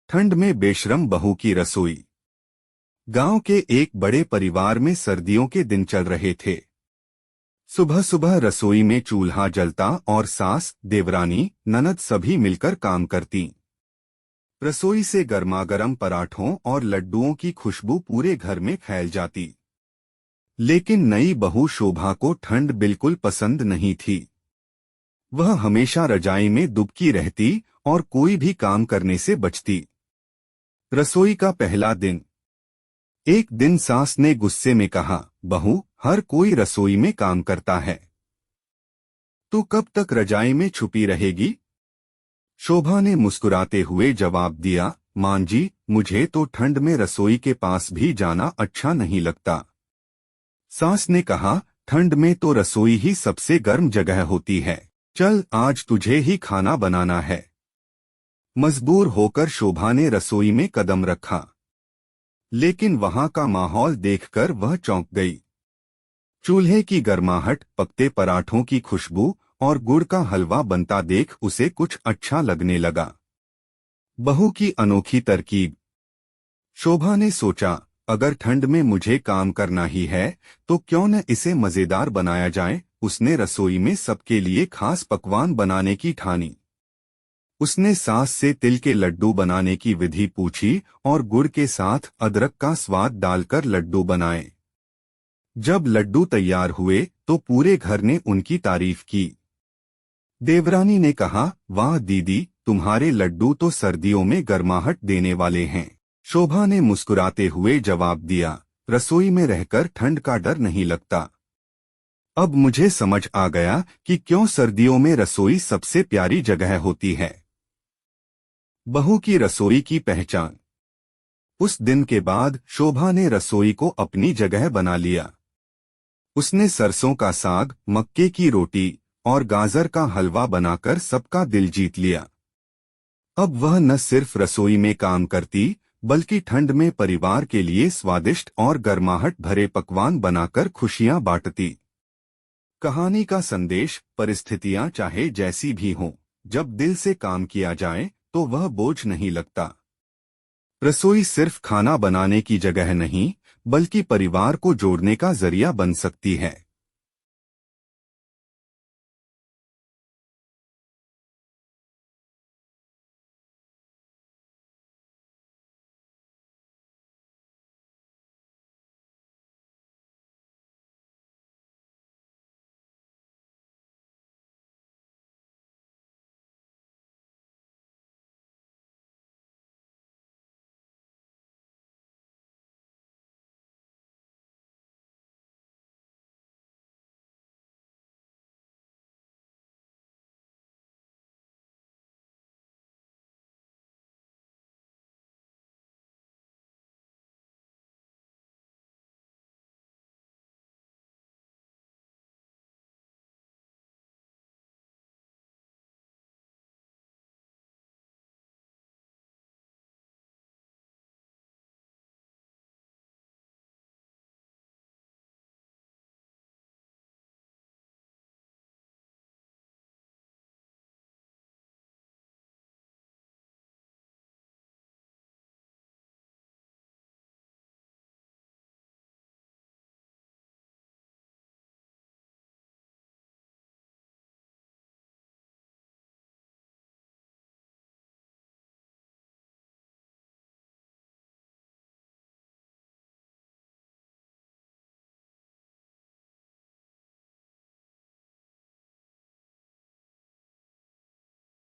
ठंड में बेशरम बहू की रसोई। गांव के एक बड़े परिवार में सर्दियों के दिन चल रहे थे। सुबह सुबह रसोई में चूल्हा जलता और सास, देवरानी, ननद सभी मिलकर काम करती। रसोई से गर्मागर्म पराठों और लड्डुओं की खुशबू पूरे घर में फैल जाती। लेकिन नई बहू शोभा को ठंड बिल्कुल पसंद नहीं थी। वह हमेशा रजाई में दुबकी रहती और कोई भी काम करने से बचती। रसोई का पहला दिन। एक दिन सास ने गुस्से में कहा, बहू, हर कोई रसोई में काम करता है, तू कब तक रजाई में छुपी रहेगी? शोभा ने मुस्कुराते हुए जवाब दिया, मान जी, मुझे तो ठंड में रसोई के पास भी जाना अच्छा नहीं लगता। सास ने कहा, ठंड में तो रसोई ही सबसे गर्म जगह होती है। चल, आज तुझे ही खाना बनाना है। मजबूर होकर शोभा ने रसोई में कदम रखा, लेकिन वहां का माहौल देखकर वह चौंक गई। चूल्हे की गर्माहट, पकते पराठों की खुशबू और गुड़ का हलवा बनता देख उसे कुछ अच्छा लगने लगा। बहू की अनोखी तरकीब। शोभा ने सोचा, अगर ठंड में मुझे काम करना ही है तो क्यों न इसे मजेदार बनाया जाए। उसने रसोई में सबके लिए खास पकवान बनाने की ठानी। उसने सास से तिल के लड्डू बनाने की विधि पूछी और गुड़ के साथ अदरक का स्वाद डालकर लड्डू बनाए। जब लड्डू तैयार हुए तो पूरे घर ने उनकी तारीफ की। देवरानी ने कहा, वाह दीदी, तुम्हारे लड्डू तो सर्दियों में गर्माहट देने वाले हैं। शोभा ने मुस्कुराते हुए जवाब दिया, रसोई में रहकर ठंड का डर नहीं लगता। अब मुझे समझ आ गया कि क्यों सर्दियों में रसोई सबसे प्यारी जगह होती है। बहू की रसोई की पहचान। उस दिन के बाद शोभा ने रसोई को अपनी जगह बना लिया। उसने सरसों का साग, मक्के की रोटी और गाजर का हलवा बनाकर सबका दिल जीत लिया। अब वह न सिर्फ रसोई में काम करती, बल्कि ठंड में परिवार के लिए स्वादिष्ट और गर्माहट भरे पकवान बनाकर खुशियां बांटती। कहानी का संदेश, परिस्थितियां चाहे जैसी भी हों, जब दिल से काम किया जाए तो वह बोझ नहीं लगता। रसोई सिर्फ खाना बनाने की जगह नहीं, बल्कि परिवार को जोड़ने का जरिया बन सकती है।